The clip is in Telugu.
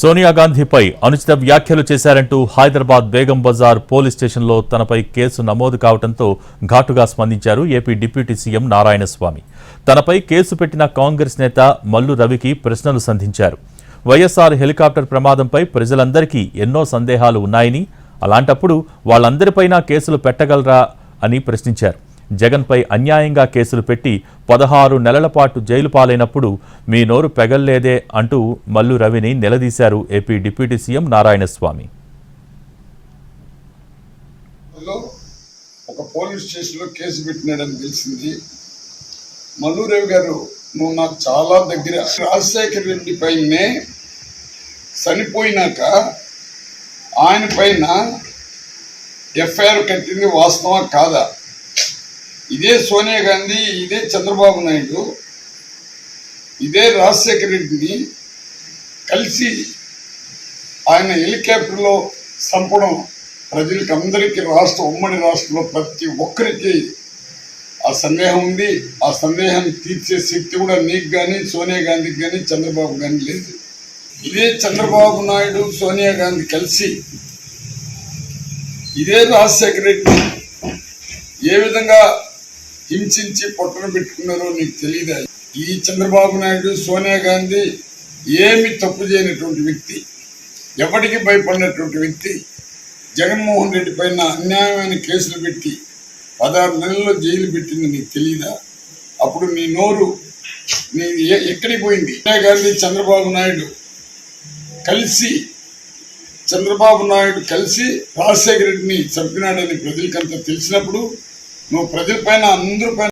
సోనియా గాంధీపై అనుచిత వ్యాఖ్యలు చేశారంటూ హైదరాబాద్ బేగం బజార్ పోలీస్ స్టేషన్లో తనపై కేసు నమోదు కావడంతో ఘాటుగా స్పందించారు ఏపీ డిప్యూటీ సీఎం నారాయణస్వామి. తనపై కేసు పెట్టిన కాంగ్రెస్ నేత మల్లు రవికి ప్రశ్నలు సంధించారు. వైఎస్ఆర్ హెలికాప్టర్ ప్రమాదంపై ప్రజలందరికీ ఎన్నో సందేహాలు ఉన్నాయని, అలాంటప్పుడు వాళ్ళందరిపైనా కేసులు పెట్టగలరా అని ప్రశ్నించారు. జగన్పై అన్యాయంగా కేసులు పెట్టి 16 నెలల పాటు జైలు పాలైనప్పుడు మీ నోరు పెగల్లేదే అంటూ మల్లు రవిని నిలదీశారు ఏపీ డిప్యూటీ సీఎం నారాయణస్వామి. ఒక పోలీస్ స్టేషన్లో కేసు పెట్టినాడని తెలిసింది. మల్లు రవి గారు, నువ్వు నాకు చాలా దగ్గర. రాజశేఖర రెడ్డి పైనే చనిపోయినాక ఆయన పైన ఎఫ్ఐఆర్ కట్టింది వాస్తవా కాదా? ఇదే సోనియా గాంధీ, ఇదే చంద్రబాబు నాయుడు, ఇదే రాజశేఖర రెడ్డిని కలిసి ఆయన హెలికాప్టర్లో చంపడం ప్రజలకి అందరికీ ఉమ్మడి రాష్ట్రంలో ప్రతి ఒక్కరికి ఆ సందేహం ఉంది. ఆ సందేహాన్ని తీర్చే శక్తి కూడా నీకు కానీ, సోనియా గాంధీకి కానీ, చంద్రబాబు కానీ లేదు. ఇదే చంద్రబాబు నాయుడు, సోనియా గాంధీ కలిసి ఇదే రాజశేఖర రెడ్డి ఏ విధంగా హింసించి పొట్టను పెట్టుకున్నారో నీకు తెలియదా? ఈ చంద్రబాబు నాయుడు, సోనియా గాంధీ ఏమి తప్పు చేయనటువంటి వ్యక్తి, ఎవరికి భయపడినటువంటి వ్యక్తి, జగన్మోహన్ రెడ్డి పైన అన్యాయమైన కేసులు పెట్టి 16 నెలల్లో జైలు పెట్టింది నీకు తెలియదా? అప్పుడు నీ నోరు ఎక్కడికి పోయింది? సోనియా గాంధీ, చంద్రబాబు నాయుడు కలిసి రాజశేఖర రెడ్డిని చంపినాడని ప్రజలకంతా తెలిసినప్పుడు నువ్వు ప్రజలపైన అందరిపైన